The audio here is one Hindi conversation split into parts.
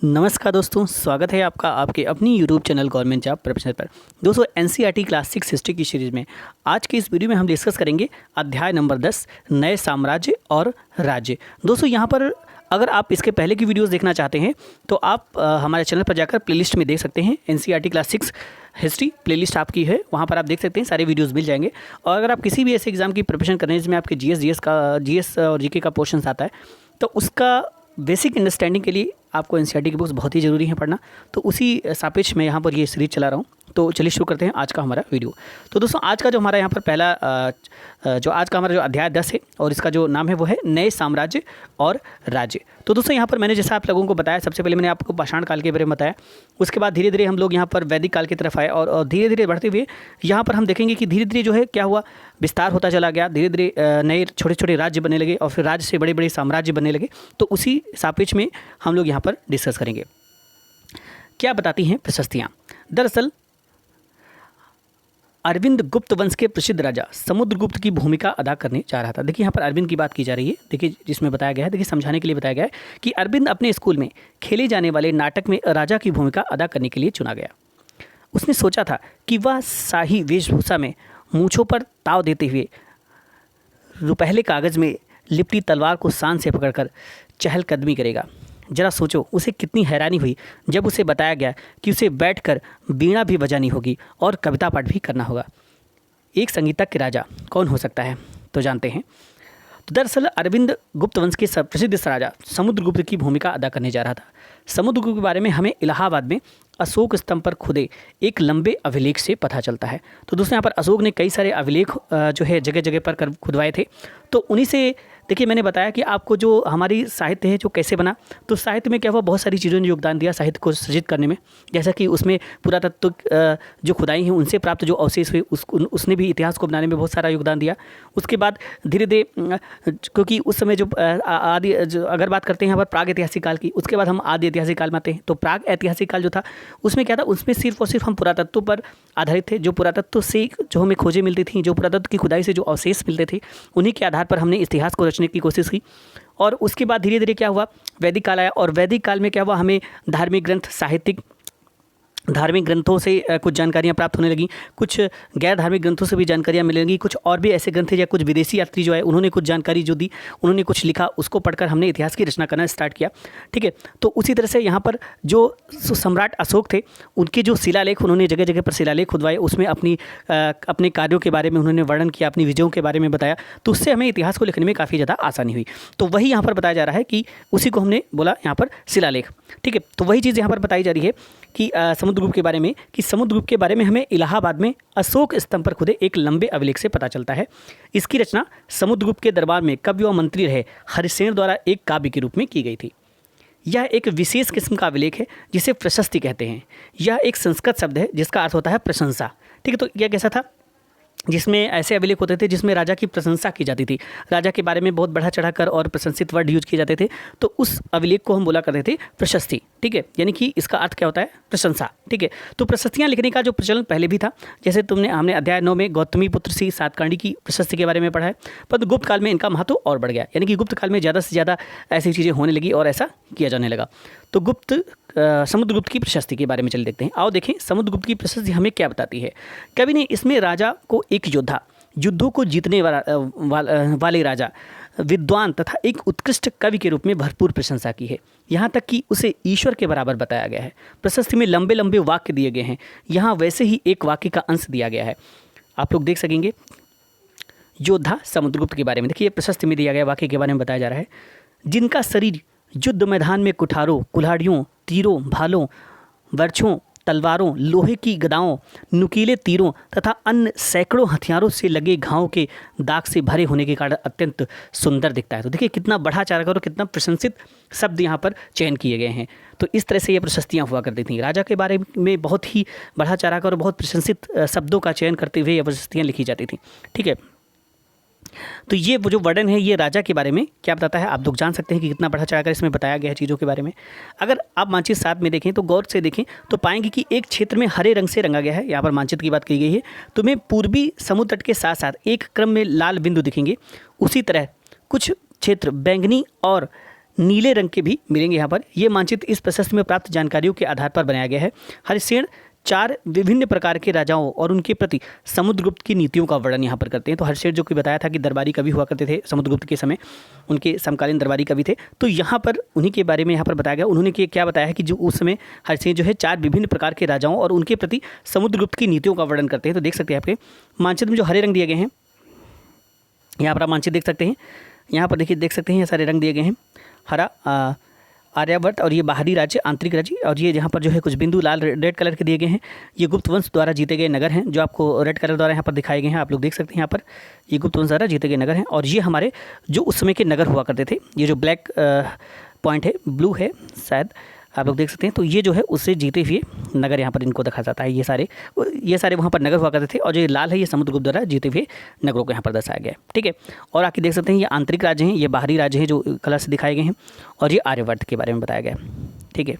नमस्कार दोस्तों, स्वागत है आपका आपके अपनी YouTube channel government job preparation पर। दोस्तों, एनसीईआरटी क्लास 6 हिस्ट्री की सीरीज़ में आज के इस वीडियो में हम डिस्कस करेंगे अध्याय नंबर 10 नए साम्राज्य और राज्य। दोस्तों, यहाँ पर अगर आप इसके पहले की वीडियोस देखना चाहते हैं तो आप हमारे चैनल पर जाकर प्लेलिस्ट में देख सकते हैं। एनसीईआरटी क्लास 6 हिस्ट्री प्लेलिस्ट आपकी है, वहाँ पर आप देख सकते हैं, सारे वीडियोस मिल जाएंगे। और अगर आप किसी भी ऐसे एग्जाम की प्रिपरेशन करने जिसमें आपके जीएस और जीके का पोर्शन आता है तो उसका बेसिक अंडरस्टैंडिंग के लिए आपको एनसीईआरटी की बुक्स बहुत ही ज़रूरी है पढ़ना। तो उसी सापेक्ष में यहाँ पर ये सीरीज चला रहा हूँ। तो चलिए शुरू करते हैं आज का हमारा वीडियो। तो दोस्तों, आज का जो हमारा यहाँ पर पहला आज का हमारा जो अध्याय 10 है और इसका जो नाम है वो है नए साम्राज्य और राज्य। तो दोस्तों, यहाँ पर मैंने जैसा आप लोगों को बताया, सबसे पहले मैंने आपको पाषाण काल के बारे में बताया। उसके बाद धीरे धीरे हम लोग यहाँ पर वैदिक काल की तरफ आए और धीरे धीरे बढ़ते हुए यहाँ पर हम देखेंगे कि धीरे धीरे जो है क्या हुआ, विस्तार होता चला गया। धीरे धीरे नए छोटे छोटे राज्य बनने लगे और फिर राज्य से बड़े बड़े साम्राज्य बनने लगे। तो उसी सापेक्ष में हम लोग यहाँ पर डिस्कस करेंगे। क्या बताती हैं प्रशस्तियाँ। दरअसल अरविंद गुप्त वंश के प्रसिद्ध राजा समुद्रगुप्त की भूमिका अदा करने जा रहा था। देखिए, यहाँ पर अरविंद की बात की जा रही है। देखिए, जिसमें बताया गया है, देखिए समझाने के लिए बताया गया है कि अरविंद अपने स्कूल में खेले जाने वाले नाटक में राजा की भूमिका अदा करने के लिए चुना गया। उसने सोचा था कि वह शाही वेशभूषा में मूँछों पर ताव देते हुए रुपहले कागज़ में लिपटी तलवार को शान से पकड़कर चहलकदमी करेगा। जरा सोचो, उसे कितनी हैरानी हुई जब उसे बताया गया कि उसे बैठकर वीणा भी बजानी होगी और कविता पाठ भी करना होगा। एक संगीतज्ञ राजा कौन हो सकता है, तो जानते हैं। तो दरअसल अरविंद गुप्त वंश के प्रसिद्ध राजा समुद्रगुप्त की भूमिका अदा करने जा रहा था। समुद्रगुप्त के बारे में हमें इलाहाबाद में अशोक स्तंभ पर खुदे एक लंबे अभिलेख से पता चलता है। तो दोस्तों, यहाँ पर अशोक ने कई सारे अभिलेख जो है जगह जगह पर खुदवाए थे। तो उन्हीं से देखिए, मैंने बताया कि आपको जो हमारी साहित्य है जो कैसे बना, तो साहित्य में क्या हुआ, बहुत सारी चीज़ों ने योगदान दिया साहित्य को सृजित करने में। जैसा कि उसमें पुरातत्व जो खुदाई हैं उनसे प्राप्त जो अवशेष हुए उसने भी इतिहास को बनाने में बहुत सारा योगदान दिया। उसके बाद धीरे धीरे क्योंकि उस समय जो अगर बात करते हैं यहाँ पर प्राग ऐतिहासिक काल की, उसके बाद हम आदि ऐतिहासिक काल में आते हैं। तो प्राग ऐतिहासिक काल जो था उसमें क्या था, उसमें सिर्फ और सिर्फ हम पुरातत्व पर आधारित थे। जो पुरातत्व से जो हमें खोजें मिलती थी, जो पुरातत्व की खुदाई से जो अवशेष मिलते थे, उन्हीं के आधार पर हमने इतिहास को रचने की कोशिश की। और उसके बाद धीरे धीरे क्या हुआ, वैदिक काल आया और वैदिक काल में क्या हुआ, हमें धार्मिक ग्रंथ, साहित्यिक धार्मिक ग्रंथों से कुछ जानकारियाँ प्राप्त होने लगी, कुछ गैर धार्मिक ग्रंथों से भी जानकारियाँ मिलने लगी, कुछ और भी ऐसे ग्रंथ या कुछ विदेशी यात्री जो है उन्होंने कुछ जानकारी जो दी, उन्होंने कुछ लिखा, उसको पढ़कर हमने इतिहास की रचना करना स्टार्ट किया। ठीक है, तो उसी तरह से यहाँ पर जो सम्राट अशोक थे उनके जो शिलालेख, उन्होंने जगह जगह पर शिलालेख खुदवाए, उसमें अपने कार्यों के बारे में उन्होंने वर्णन किया, अपनी विजयों के बारे में बताया। तो उससे हमें इतिहास को लिखने में काफ़ी ज़्यादा आसानी हुई। तो वही यहाँ पर बताया जा रहा है कि उसी को हमने बोला यहाँ पर शिलालेख। ठीक है, तो वही चीज़ यहाँ पर बताई जा रही है कि समुद्रगुप्त के बारे में, कि समुद्रगुप्त के बारे में हमें इलाहाबाद में अशोक स्तंभ पर खुदे एक लंबे अभिलेख से पता चलता है। इसकी रचना समुद्रगुप्त के दरबार में कवि व मंत्री रहे हरिसेन द्वारा एक काव्य के रूप में की गई थी। यह एक विशेष किस्म का अभिलेख है जिसे प्रशस्ति कहते हैं। यह एक संस्कृत शब्द है जिसका अर्थ होता है प्रशंसा। ठीक है, तो यह कैसा था, जिसमें ऐसे अभिलेख होते थे जिसमें राजा की प्रशंसा की जाती थी, राजा के बारे में बहुत बढ़ा चढ़ाकर और प्रशंसित वर्ड यूज किए जाते थे। तो उस अभिलेख को हम बोला करते थे प्रशस्ति। ठीक है, यानी कि इसका अर्थ क्या होता है, प्रशंसा। ठीक है, तो प्रशस्तियाँ लिखने का जो प्रचलन पहले भी था, जैसे हमने अध्याय 9 में गौतमी पुत्र श्री सातकर्णी की प्रशस्ति के बारे में पढ़ा है, पर गुप्त काल में इनका महत्व और बढ़ गया। यानी कि गुप्त काल में ज़्यादा से ज़्यादा ऐसी चीज़ें होने लगी और ऐसा किया जाने लगा। तो समुद्रगुप्त की प्रशस्ति के बारे में चलिए देखते हैं। आओ देखें समुद्रगुप्त की प्रशस्ति हमें क्या बताती है। कवि ने इसमें राजा को एक योद्धा, युद्धों को जीतने वाले राजा, विद्वान तथा एक उत्कृष्ट कवि के रूप में भरपूर प्रशंसा की है। यहाँ तक कि उसे ईश्वर के बराबर बताया गया है। प्रशस्ति में लंबे लंबे वाक्य दिए गए हैं। यहाँ वैसे ही एक वाक्य का अंश दिया गया है, आप लोग देख सकेंगे। योद्धा समुद्रगुप्त के बारे में देखिए, प्रशस्ति में दिया गया वाक्य के बारे में बताया जा रहा है। जिनका शरीर युद्ध मैदान में कुठारों, कुल्हाड़ियों, तीरों, भालों, बर्छों, तलवारों, लोहे की गदाओं, नुकीले तीरों तथा अन्य सैकड़ों हथियारों से लगे घावों के दाग से भरे होने के कारण अत्यंत सुंदर दिखता है। तो देखिए, कितना बढ़ा चढ़ा और कितना प्रशंसित शब्द यहाँ पर चयन किए गए हैं। तो इस तरह से ये प्रशस्तियाँ हुआ करती थीं। राजा के बारे में बहुत ही बढ़ा चढ़ा और बहुत प्रशंसित शब्दों का चयन करते हुए ये प्रशस्तियाँ लिखी जाती थीं। ठीक है, तो ये वो जो वर्णन है ये राजा के बारे में क्या बताता है, आप लोग जान सकते हैं कि कितना बढ़ा चढ़ाकर इसमें बताया गया है चीज़ों के बारे में। अगर आप मानचित्र 7 में देखें तो गौर से देखें तो पाएंगे कि एक क्षेत्र में हरे रंग से रंगा गया है। यहाँ पर मानचित्र की बात की गई है। तुम्हें पूर्वी समुद्र तट के साथ साथ एक क्रम में लाल बिंदु दिखेंगे। उसी तरह कुछ क्षेत्र बैंगनी और नीले रंग के भी मिलेंगे यहाँ पर। ये मानचित्र इस प्रशस्ति में प्राप्त जानकारियों के आधार पर बनाया गया है। हरिसेन 4 विभिन्न प्रकार के राजाओं और उनके प्रति समुद्रगुप्त की नीतियों का वर्णन यहाँ पर करते हैं। तो हरिसेन जो कि बताया था कि दरबारी कवि हुआ करते थे समुद्रगुप्त के समय, उनके समकालीन दरबारी कवि थे। तो यहाँ पर उन्हीं के बारे में यहाँ पर बताया गया। उन्होंने क्या बताया है कि जो उस समय हरिसेन जो है 4 विभिन्न प्रकार के राजाओं और उनके प्रति समुद्रगुप्त की नीतियों का वर्णन करते हैं। तो देख सकते हैं आपके मानचित्र में जो हरे रंग दिए गए हैं, यहाँ पर आप मानचित्र देख सकते हैं। यहाँ पर देखिए देख सकते हैं ये सारे रंग दिए गए हैं, हरा आर्यावर्त और ये बाहरी राज्य, आंतरिक राज्य, और ये यहाँ पर जो है कुछ बिंदु लाल रेड कलर के दिए गए हैं। ये गुप्त वंश द्वारा जीते गए नगर हैं जो आपको रेड कलर द्वारा यहाँ पर दिखाए गए हैं। आप लोग देख सकते हैं यहाँ पर ये गुप्त वंश द्वारा जीते गए नगर हैं। और ये हमारे जो उस समय के नगर हुआ करते थे, ये जो ब्लैक पॉइंट है, ब्लू है शायद, आप लोग देख सकते हैं। तो ये जो है उससे जीते हुए नगर यहाँ पर इनको देखा जाता है। ये सारे वहाँ पर नगर हुआ करते थे और जो लाल है ये समुद्रगुप्त द्वारा जीते हुए नगरों को यहाँ पर दर्शाया गया है। ठीक है, और आके देख सकते हैं ये आंतरिक राज्य हैं, ये बाहरी राज्य हैं जो कलर से दिखाए गए हैं, और ये आर्यवर्त के बारे में बताया गया है। ठीक है,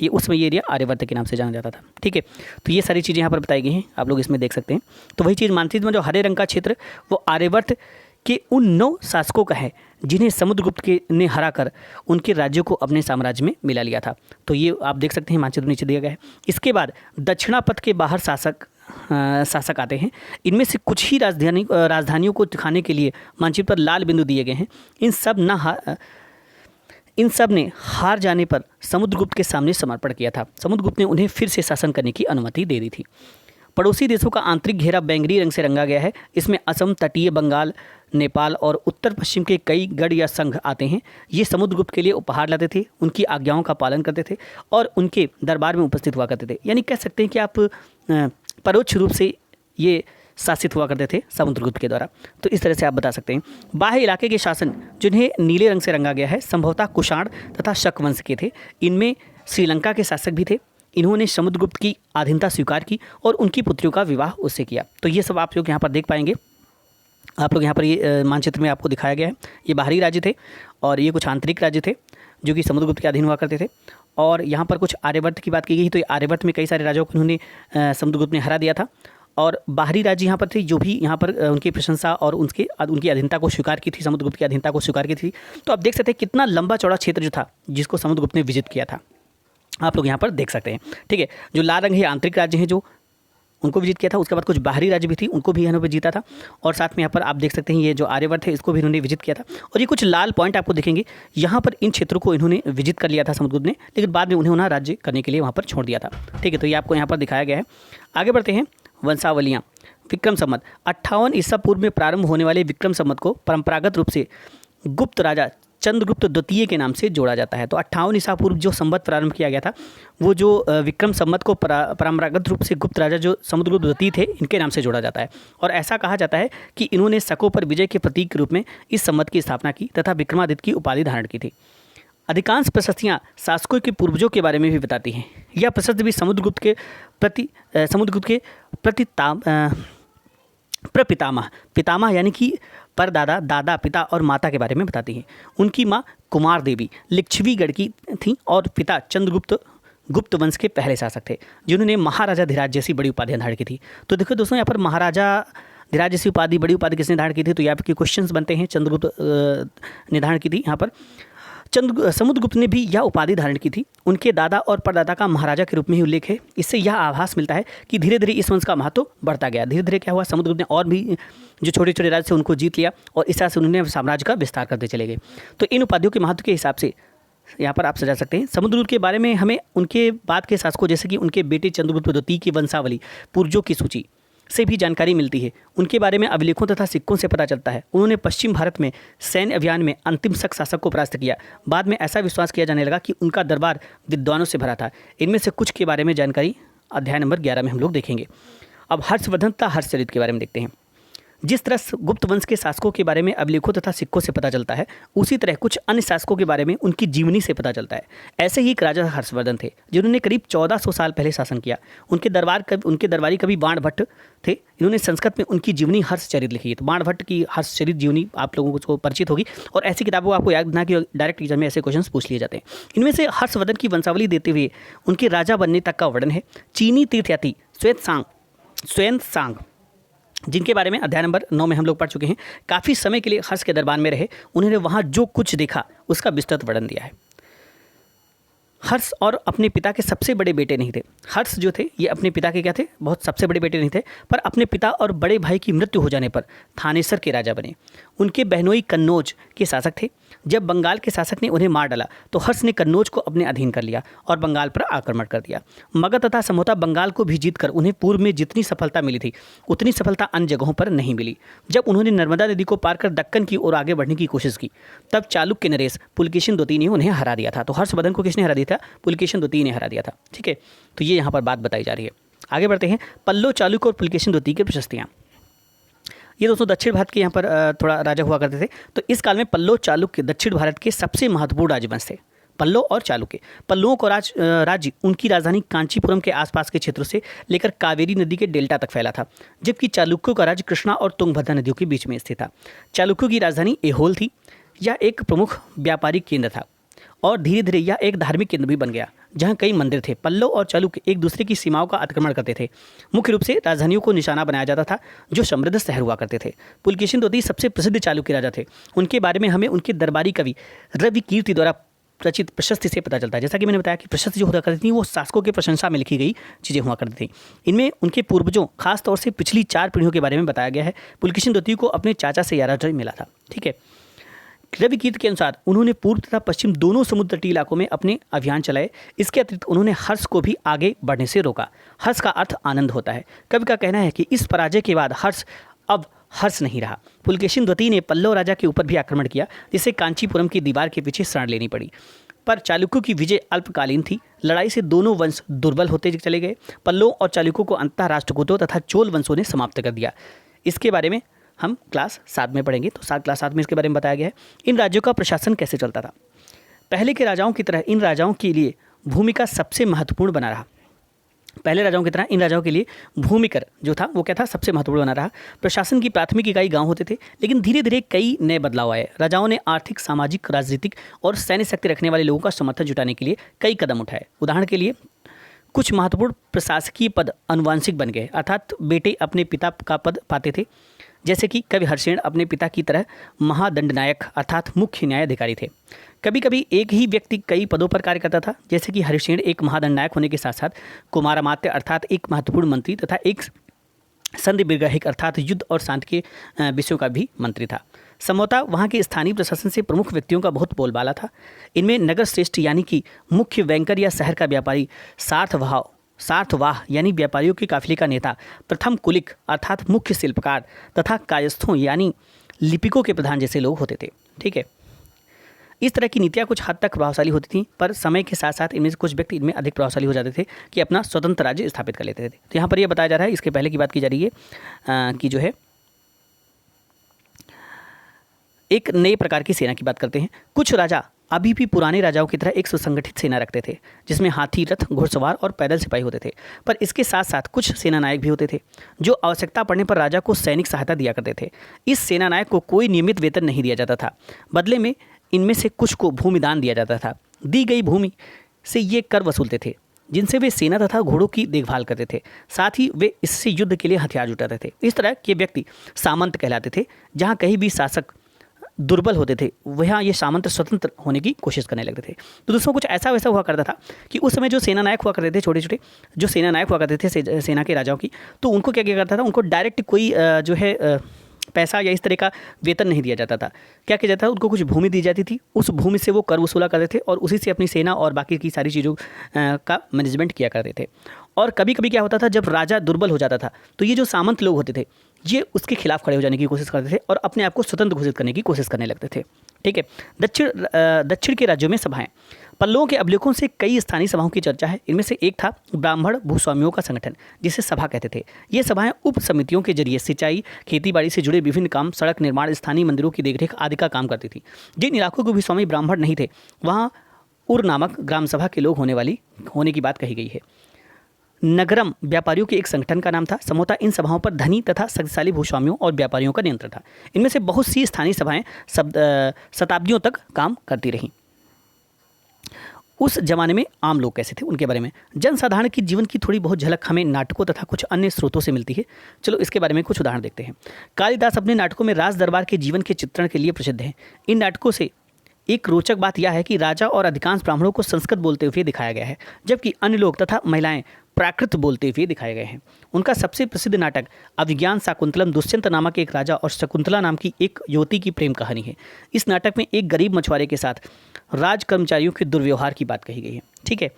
ये उसमें ये एरिया आर्यवर्त के नाम से जाना जाता था। ठीक है, तो ये सारी चीज़ें यहाँ पर बताई गई हैं, आप लोग इसमें देख सकते हैं। तो वही चीज़ मानचित्र में जो हरे रंग का क्षेत्र वो आर्यवर्त के उन 9 शासकों का है जिन्हें समुद्रगुप्त ने हरा कर उनके राज्यों को अपने साम्राज्य में मिला लिया था। तो ये आप देख सकते हैं मानचित्र नीचे दिया गया है। इसके बाद दक्षिणापथ के बाहर शासक आते हैं। इनमें से कुछ ही राजधानियों को दिखाने के लिए मानचित्र पर लाल बिंदु दिए गए हैं। इन सब ने हार जाने पर समुद्रगुप्त के सामने समर्पण किया था। समुद्रगुप्त ने उन्हें फिर से शासन करने की अनुमति दे दी थी। पड़ोसी देशों का आंतरिक घेरा बैंगनी रंग से रंगा गया है। इसमें असम, तटीय बंगाल, नेपाल और उत्तर पश्चिम के कई गढ़ या संघ आते हैं। ये समुद्रगुप्त के लिए उपहार लाते थे, उनकी आज्ञाओं का पालन करते थे और उनके दरबार में उपस्थित हुआ करते थे। यानी कह सकते हैं कि आप परोक्ष रूप से ये शासित हुआ करते थे समुद्रगुप्त के द्वारा। तो इस तरह से आप बता सकते हैं। बाह्य इलाके के शासन जिन्हें नीले रंग से रंगा गया है संभवतः कुषाण तथा शक वंश के थे। इनमें श्रीलंका के शासक भी थे। इन्होंने समुद्रगुप्त की अधीनता स्वीकार की और उनकी पुत्रियों का विवाह उससे किया। तो ये सब आप लोग यहाँ पर देख पाएंगे। आप लोग यहाँ पर ये मानचित्र में आपको दिखाया गया है। ये बाहरी राज्य थे और ये कुछ आंतरिक राज्य थे जो कि समुद्रगुप्त के अधीन हुआ करते थे। और यहाँ पर कुछ आर्यवर्त की बात की गई। तो ये आर्यवर्त में कई सारे राजाओं को उन्होंने समुद्रगुप्त ने हरा दिया था। और बाहरी राज्य यहाँ पर थे जो भी यहाँ पर उनकी प्रशंसा और उनकी अधीनता को स्वीकार की थी, समुद्रगुप्त की अधीनता को स्वीकार की थी। तो आप देख सकते हैं कितना लंबा चौड़ा क्षेत्र जो था जिसको समुद्रगुप्त ने विजिट किया था, आप लोग यहाँ पर देख सकते हैं। ठीक है, जो लाल रंग है आंतरिक राज्य हैं जो उनको विजिट किया था। उसके बाद कुछ बाहरी राज्य भी थी, उनको भी यहाँ पर जीता था। और साथ में यहाँ पर आप देख सकते हैं ये जो आर्यवर्त है इसको भी इन्होंने विजिट किया था। और ये कुछ लाल पॉइंट आपको दिखेंगे, यहाँ पर इन क्षेत्रों को इन्होंने विजिट कर लिया था समुद्रगुप्त ने, लेकिन बाद में उन्हें वहाँ राज्य करने के लिए वहाँ पर छोड़ दिया था। ठीक है, तो ये आपको यहाँ पर दिखाया गया है। आगे बढ़ते हैं। वंशावलियाँ। विक्रम संवत 58 ईसा पूर्व में प्रारंभ होने वाले विक्रम संवत को परंपरागत रूप से गुप्त राजा चंद्रगुप्त द्वितीय के नाम से जोड़ा जाता है। तो 58 ईसा पूर्व जो संवत प्रारंभ किया गया था वो जो विक्रम संवत को परंपरागत रूप से गुप्त राजा जो समुद्रगुप्त द्वितीय थे इनके नाम से जोड़ा जाता है। और ऐसा कहा जाता है कि इन्होंने शकों पर विजय के प्रतीक के रूप में इस संवत की स्थापना की तथा विक्रमादित्य की उपाधि धारण की थी। अधिकांश प्रशस्तियाँ शासकों के पूर्वजों के बारे में भी बताती हैं। यह प्रशस्ति भी समुद्रगुप्त के प्रपितामह, पितामह यानी कि परदादा, दादा, पिता और माता के बारे में बताती हैं। उनकी माँ कुमार देवी लिच्छवीगढ़ की थीं और पिता चंद्रगुप्त गुप्त वंश के पहले शासक थे जिन्होंने महाराजा धीराज जैसी बड़ी उपाधियां धारण की थी। तो देखो दोस्तों, यहाँ पर महाराजा धीराज जैसी उपाधि, बड़ी उपाधि किसने धारण की थी? तो यहाँ पर क्वेश्चंस बनते हैं। चंद्रगुप्त ने धारण की थी। यहाँ पर समुद्रगुप्त ने भी यह उपाधि धारण की थी। उनके दादा और परदादा का महाराजा के रूप में ही उल्लेख है। इससे यह आभास मिलता है कि धीरे धीरे इस वंश का महत्व बढ़ता गया। धीरे धीरे क्या हुआ, समुद्रगुप्त ने और भी जो छोटे छोटे राज्य थे उनको जीत लिया और इस तरह से उन्होंने साम्राज्य का विस्तार करते चले गए। तो इन उपाधियों के महत्व के हिसाब से यहाँ पर आप सजा सकते हैं। समुद्रगुप्त के बारे में हमें उनके बाद के शासकों जैसे कि उनके बेटे चंद्रगुप्त द्वितीय की वंशावली, पूर्वजों की सूची से भी जानकारी मिलती है। उनके बारे में अभिलेखों तथा सिक्कों से पता चलता है उन्होंने पश्चिम भारत में सैन्य अभियान में अंतिम शक शासक को परास्त किया। बाद में ऐसा विश्वास किया जाने लगा कि उनका दरबार विद्वानों से भरा था। इनमें से कुछ के बारे में जानकारी अध्याय नंबर 11 में हम लोग देखेंगे। अब हर्षवर्धन तथा हर्षचरित के बारे में देखते हैं। जिस तरह गुप्त वंश के शासकों के बारे में अभिलेखों तथा सिक्कों से पता चलता है, उसी तरह कुछ अन्य शासकों के बारे में उनकी जीवनी से पता चलता है। ऐसे ही एक राजा हर्षवर्धन थे जिन्होंने करीब 1400 साल पहले शासन किया। उनके दरबारी कवि बाणभट्ट थे। इन्होंने संस्कृत में उनकी जीवनी हर्षचरित लिखी है। तो बाणभट्ट की हर्षचरित जीवनी आप लोगों को परिचित होगी। और ऐसी किताबों को आपको याद रखना कि डायरेक्ट एग्जाम में ऐसे क्वेश्चन पूछ लिए जाते हैं। इनमें से हर्षवर्धन की वंशावली देते हुए उनके राजा बनने तक का वर्णन है। चीनी तीर्थयात्री xuanzang जिनके बारे में अध्याय नंबर 9 में हम लोग पढ़ चुके हैं। काफ़ी समय के लिए हर्ष के दरबार में रहे, उन्होंने वहाँ जो कुछ देखा उसका विस्तृत वर्णन दिया है। हर्ष और अपने पिता के सबसे बड़े बेटे नहीं थे। हर्ष जो थे ये अपने पिता के क्या थे, बहुत सबसे बड़े बेटे नहीं थे, पर अपने पिता और बड़े भाई की मृत्यु हो जाने पर थानेसर के राजा बने। उनके बहनोई कन्नौज के शासक थे। जब बंगाल के शासक ने उन्हें मार डाला तो हर्ष ने कन्नौज को अपने अधीन कर लिया और बंगाल पर आक्रमण कर दिया। मगध तथा समोता बंगाल को भी जीतकर उन्हें पूर्व में जितनी सफलता मिली थी उतनी सफलता अन्य जगहों पर नहीं मिली। जब उन्होंने नर्मदा नदी को पार कर दक्कन की ओर आगे बढ़ने की कोशिश की तब चालुक्य नरेश पुलकेशिन द्वितीय ने उन्हें हरा दिया था। तो हर्षवर्धन को किसने हरा दिया था? पुलकेशिन द्वितीय ने हरा दिया था। ठीक है, तो ये यहाँ पर बात बताई जा रही है। आगे बढ़ते हैं। पल्लव, चालुक्य और पुलकेशिन द्वितीय की प्रशस्तियाँ। ये दोस्तों दक्षिण भारत के यहाँ पर थोड़ा राजा हुआ करते थे। तो इस काल में पल्लव चालुक्य दक्षिण भारत के सबसे महत्वपूर्ण राजवंश थे। पल्लव और चालुक्य। पल्लवों को राज्य उनकी राजधानी कांचीपुरम के आसपास के क्षेत्रों से लेकर कावेरी नदी के डेल्टा तक फैला था, जबकि चालुक्यों का राज्य कृष्णा और तुंगभद्रा नदियों के बीच में स्थित था। चालुक्यों की राजधानी ऐहोल थी। यह एक प्रमुख व्यापारिक केंद्र था और धीरे धीरे यह एक धार्मिक केंद्र भी बन गया जहाँ कई मंदिर थे। पल्लव और चालुक्य एक दूसरे की सीमाओं का अतिक्रमण करते थे। मुख्य रूप से राजधानियों को निशाना बनाया जाता था जो समृद्ध शहर हुआ करते थे। पुलकेशिन द्वितीय सबसे प्रसिद्ध चालुक्य राजा थे। उनके बारे में हमें उनके दरबारी कवि रवि कीर्ति द्वारा रचित प्रशस्ति से पता चलता है। जैसा कि मैंने बताया कि प्रशस्ति जो हुआ करती थी वो शासकों के प्रशंसा में लिखी गई चीज़ें हुआ करती थी। इनमें उनके पूर्वजों खासतौर से पिछली 4 पीढ़ियों के बारे में बताया गया है। पुलकेशिन द्वितीय को अपने चाचा से यह राज्य मिला था। ठीक है, रवि कीर्ति के अनुसार उन्होंने पूर्व तथा पश्चिम दोनों समुद्र तटीय इलाकों में अपने अभियान चलाए। इसके अतिरिक्त उन्होंने हर्ष को भी आगे बढ़ने से रोका। हर्ष का अर्थ आनंद होता है। कवि का कहना है कि इस पराजय के बाद हर्ष अब हर्ष नहीं रहा। पुलकेशिन द्वितीय ने पल्लव राजा के ऊपर भी आक्रमण किया, जिसे कांचीपुरम की दीवार के पीछे शरण लेनी पड़ी। पर चालुक्यों की विजय अल्पकालीन थी। लड़ाई से दोनों वंश दुर्बल होते चले गए। पल्लव और चालुक्यों को अंततः राष्ट्रकूटों तथा चोल वंशों ने समाप्त कर दिया। इसके बारे में हम क्लास 7 में पढ़ेंगे। तो क्लास 7 में इसके बारे में बताया गया है। इन राज्यों का प्रशासन कैसे चलता था। पहले के राजाओं की तरह इन राजाओं के लिए भूमिका सबसे महत्वपूर्ण बना रहा। पहले राजाओं की तरह इन राजाओं के लिए भूमिकर जो था वो क्या था, सबसे महत्वपूर्ण बना रहा। प्रशासन की प्राथमिक इकाई गांव होते थे, लेकिन धीरे धीरे कई नए बदलाव आए। राजाओं ने आर्थिक, सामाजिक, राजनीतिक और सैन्य शक्ति रखने वाले लोगों का समर्थन जुटाने के लिए कई कदम उठाए। उदाहरण के लिए कुछ महत्वपूर्ण प्रशासकीय पद अनुवांशिक बन गए, अर्थात बेटे अपने पिता का पद पाते थे। जैसे कि कवि हरिश्चंद्र अपने पिता की तरह महादंडनायक अर्थात मुख्य न्यायाधिकारी थे। कभी कभी एक ही व्यक्ति कई पदों पर कार्य करता था, जैसे कि हरिश्चंद्र एक महादंडनायक होने के साथ साथ कुमारामात्य अर्थात एक महत्वपूर्ण मंत्री तथा एक संधि विग्रहिक अर्थात युद्ध और शांति के विषयों का भी मंत्री था। समोता वहाँ के स्थानीय प्रशासन से प्रमुख व्यक्तियों का बहुत बोलबाला था। इनमें नगर श्रेष्ठ यानी कि मुख्य बैंकर या शहर का व्यापारी, सार्थवाह यानी व्यापारियों के काफिले का नेता, प्रथम कुलिक अर्थात मुख्य शिल्पकार तथा कायस्थों यानी लिपिकों के प्रधान जैसे लोग होते थे। ठीक है, इस तरह की नीतियाँ कुछ हद तक प्रभावशाली होती थीं, पर समय के साथ साथ इनमें से कुछ व्यक्ति इनमें अधिक प्रभावशाली हो जाते थे कि अपना स्वतंत्र राज्य स्थापित कर लेते थे। तो यहाँ पर यह बताया जा रहा है, इसके पहले की बात की जा रही है कि जो है एक नए प्रकार की सेना की बात करते हैं। कुछ राजा अभी भी पुराने राजाओं की तरह एक सुसंगठित सेना रखते थे, जिसमें हाथी, रथ, घुड़सवार और पैदल सिपाही होते थे। पर इसके साथ साथ कुछ सेना नायक भी होते थे जो आवश्यकता पड़ने पर राजा को सैनिक सहायता दिया करते थे। इस सेना नायक को कोई नियमित वेतन नहीं दिया जाता था। बदले में इनमें से कुछ को भूमि दान दिया जाता था। दी गई भूमि से ये कर वसूलते थे, जिनसे वे सेना तथा घोड़ों की देखभाल करते थे। साथ ही वे इससे युद्ध के लिए हथियार जुटाते थे। इस तरह के व्यक्ति सामंत कहलाते थे। जहाँ कहीं भी शासक दुर्बल होते थे वहाँ ये सामंत स्वतंत्र होने की कोशिश करने लगते थे। तो दोस्तों कुछ ऐसा वैसा हुआ करता था कि उस समय जो सेना नायक हुआ करते थे, छोटे छोटे जो सेना नायक हुआ करते थे सेना के राजाओं की, तो उनको क्या करता था, उनको डायरेक्ट कोई जो है पैसा या इस तरह का वेतन नहीं दिया जाता था। क्या किया जाता था, उनको कुछ भूमि दी जाती थी। उस भूमि से वो कर वसूला करते थे और उसी से अपनी सेना और बाकी की सारी चीज़ों का मैनेजमेंट किया करते थे। और कभी कभी क्या होता था, जब राजा दुर्बल हो जाता था तो ये जो सामंत लोग होते थे ये उसके खिलाफ खड़े हो जाने की कोशिश करते थे और अपने आप को स्वतंत्र घोषित करने की कोशिश करने लगते थे। ठीक है, दक्षिण के राज्यों में सभाएं। पल्लवों के अभिलेखों से कई स्थानीय सभाओं की चर्चा है। इनमें से एक था ब्राह्मण भूस्वामियों का संगठन, जिसे सभा कहते थे। ये सभाएं उप समितियों के जरिए सिंचाई, खेतीबाड़ी से जुड़े विभिन्न काम, सड़क निर्माण, स्थानीय मंदिरों की देखरेख आदि का काम करती थी। जिन इलाकों के भूस्वामी ब्राह्मण नहीं थे वहाँ उर नामक ग्राम सभा के लोग होने की बात कही गई है। नगरम व्यापारियों के एक संगठन का नाम था। समोता इन सभाओं पर धनी तथा शक्तिशाली भूस्वामियों और व्यापारियों का नियंत्रण था। इनमें से बहुत सी स्थानीय सभाएं शताब्दियों तक काम करती रहीं। उस जमाने में आम लोग कैसे थे उनके बारे में, जनसाधारण की जीवन की थोड़ी बहुत झलक हमें नाटकों तथा कुछ अन्य स्रोतों से मिलती है। चलो इसके बारे में कुछ उदाहरण देखते हैं। कालिदास अपने नाटकों में राज दरबार के जीवन के चित्रण के लिए प्रसिद्ध हैं। इन नाटकों से एक रोचक बात यह है कि राजा और अधिकांश ब्राह्मणों को संस्कृत बोलते हुए दिखाया गया है, जबकि अन्य लोग तथा महिलाएं प्राकृत बोलते हुए दिखाए गए हैं। उनका सबसे प्रसिद्ध नाटक अभिज्ञान शाकुंतलम दुष्यंत नामक एक राजा और शकुंतला नाम की एक युवती की प्रेम कहानी है। इस नाटक में एक गरीब मछुआरे के साथ राज कर्मचारियों के दुर्व्यवहार की बात कही गई है। ठीक है,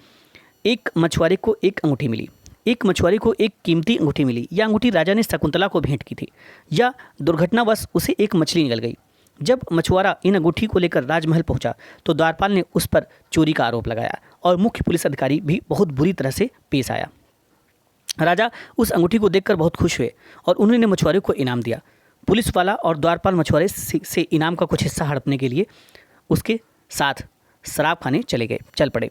एक मछुआरे को एक अंगूठी मिली, एक मछुआरे को एक कीमती अंगूठी मिली। यह अंगूठी राजा ने शकुंतला को भेंट की थी। या दुर्घटनावश उसे एक मछली निकल गई। जब मछुआरा इन अंगूठी को लेकर राजमहल पहुंचा तो द्वारपाल ने उस पर चोरी का आरोप लगाया और मुख्य पुलिस अधिकारी भी बहुत बुरी तरह से पेश आया। राजा उस अंगूठी को देखकर बहुत खुश हुए और उन्होंने मछुआरे को इनाम दिया। पुलिस वाला और द्वारपाल मछुआरे से इनाम का कुछ हिस्सा हड़पने के लिए उसके साथ शराब खाने चल पड़े।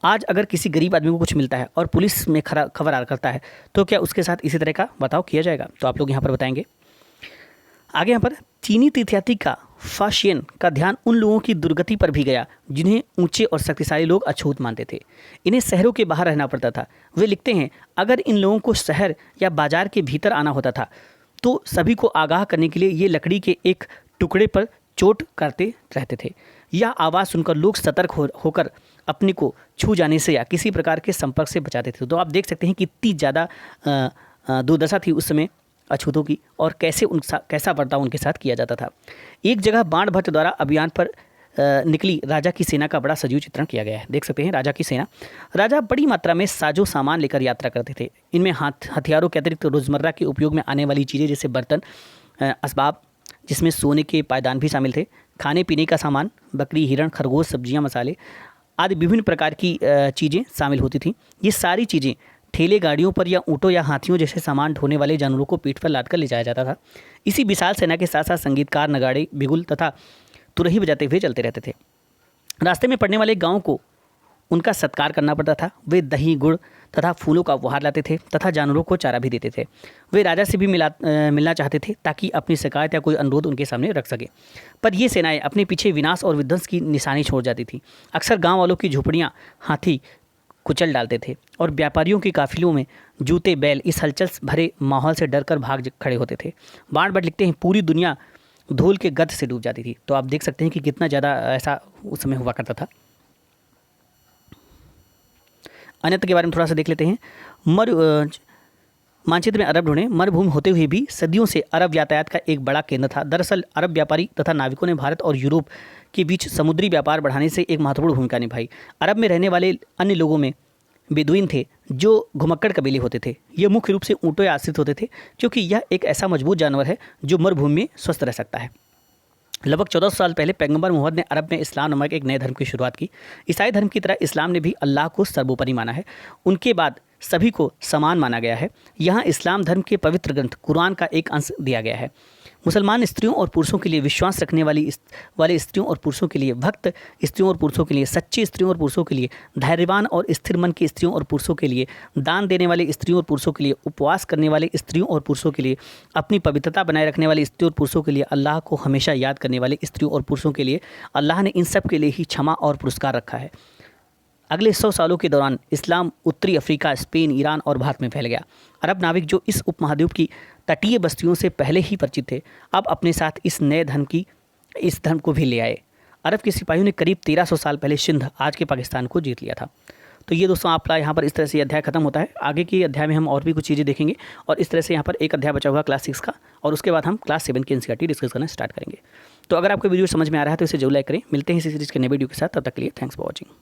आज अगर किसी गरीब आदमी को कुछ मिलता है और पुलिस में खबर आ करता है तो क्या उसके साथ इसी तरह का बर्ताव किया जाएगा? तो आप लोग यहाँ पर बताएंगे। आगे यहाँ पर चीनी तीर्थयात्री का फाशियन का ध्यान उन लोगों की दुर्गति पर भी गया जिन्हें ऊंचे और शक्तिशाली लोग अछूत मानते थे। इन्हें शहरों के बाहर रहना पड़ता था। वे लिखते हैं, अगर इन लोगों को शहर या बाजार के भीतर आना होता था तो सभी को आगाह करने के लिए ये लकड़ी के एक टुकड़े पर चोट करते रहते थे। यह आवाज़ सुनकर लोग सतर्क होकर अपने को छू जाने से या किसी प्रकार के संपर्क से बचाते थे। तो आप देख सकते हैं कि इतनी ज़्यादा दुर्दशा थी उस समय अछूतों की और कैसा बर्ताव उनके साथ किया जाता था। एक जगह बाण भट्ट द्वारा अभियान पर निकली राजा की सेना का बड़ा सजीव चित्रण किया गया है। देख सकते हैं राजा की सेना। राजा बड़ी मात्रा में साजो सामान लेकर यात्रा करते थे। इनमें हथियारों के अतिरिक्त रोज़मर्रा के उपयोग में आने वाली चीज़ें जैसे बर्तन, असबाब, जिसमें सोने के पायदान भी शामिल थे, खाने पीने का सामान, बकरी, हिरण, खरगोश, सब्जियां, मसाले आदि विभिन्न प्रकार की चीज़ें शामिल होती थीं। ये सारी चीज़ें ठेले गाड़ियों पर या ऊँटों या हाथियों जैसे सामान ढोने वाले जानवरों को पीठ पर लादकर ले जाया जाता था। इसी विशाल सेना के साथ साथ संगीतकार नगाड़े, बिगुल तथा तुरही बजाते हुए चलते रहते थे। रास्ते में पड़ने वाले गाँव को उनका सत्कार करना पड़ता था। वे दही, गुड़ तथा फूलों का उपहार लाते थे तथा जानवरों को चारा भी देते थे। वे राजा से भी मिलना चाहते थे ताकि अपनी शिकायत या कोई अनुरोध उनके सामने रख सके। पर ये सेनाएं अपने पीछे विनाश और विध्वंस की निशानी छोड़ जाती थी। अक्सर गांव वालों की झोपड़ियां हाथी कुचल डालते थे और व्यापारियों के काफिलों में जूते बैल इस हलचल भरे माहौल से डरकर भाग खड़े होते थे। बाण भट्ट लिखते हैं, पूरी दुनिया धूल के गंध से डूब जाती थी। तो आप देख सकते हैं कि कितना ज़्यादा ऐसा उस समय हुआ करता था। अन्यत्र के बारे में थोड़ा सा देख लेते हैं। मानचित्र में अरब ढूंढें। मरुभूमि होते हुए भी सदियों से अरब यातायात का एक बड़ा केंद्र था। दरअसल अरब व्यापारी तथा नाविकों ने भारत और यूरोप के बीच समुद्री व्यापार बढ़ाने से एक महत्वपूर्ण भूमिका निभाई। अरब में रहने वाले अन्य लोगों में बेदुइन थे जो घुमक्कड़ कबीले होते थे। ये मुख्य रूप से ऊँटों या आश्रित होते थे क्योंकि यह एक ऐसा मजबूत जानवर है जो मरुभूमि में स्वस्थ रह सकता है। लगभग 1400 साल पहले पैगंबर मोहम्मद ने अरब में इस्लाम नामक एक नए धर्म की शुरुआत की। ईसाई धर्म की तरह इस्लाम ने भी अल्लाह को सर्वोपरि माना है। उनके बाद सभी को समान माना गया है। यहाँ इस्लाम धर्म के पवित्र ग्रंथ कुरान का एक अंश दिया गया है। मुसलमान स्त्रियों और पुरुषों के लिए, विश्वास रखने वाले स्त्रियों और पुरुषों के लिए, भक्त स्त्रियों और पुरुषों के लिए, सच्ची स्त्रियों और पुरुषों के लिए, धैर्यवान और स्थिर मन की स्त्रियों और पुरुषों के लिए, दान देने वाले स्त्रियों और पुरुषों के लिए, उपवास करने वाले स्त्रियों और पुरुषों के लिए, अपनी पवित्रता बनाए रखने वाले स्त्रियों और पुरुषों के लिए, अल्लाह को हमेशा याद करने वाले स्त्रियों और पुरुषों के लिए। अल्लाह ने इन सब के लिए ही क्षमा और पुरस्कार रखा है। अगले 100 सालों के दौरान इस्लाम उत्तरी अफ्रीका, स्पेन, ईरान और भारत में फैल गया। अरब नाविक जो इस उपमहाद्वीप की तटीय बस्तियों से पहले ही परिचित थे, अब अपने साथ इस धर्म को भी ले आए। अरब के सिपाहियों ने करीब 1300 साल पहले सिंध, आज के पाकिस्तान को जीत लिया था। तो ये दोस्तों आपका यहाँ पर इस तरह से अध्याय खत्म होता है। आगे के अध्याय में हम और भी कुछ चीज़ें देखेंगे और इस तरह से यहाँ पर एक अध्याय बचा हुआ क्लास 6 का, और उसके बाद हम क्लास 7 की एनसीईआरटी डिस्कस करना स्टार्ट करेंगे। तो अगर आपको वीडियो समझ में आ रहा है तो इसे जरूर लाइक करें। मिलते हैं इसी सीरीज़ के नए वीडियो के साथ। तब तक के लिए थैंक्स फॉर वॉचिंग।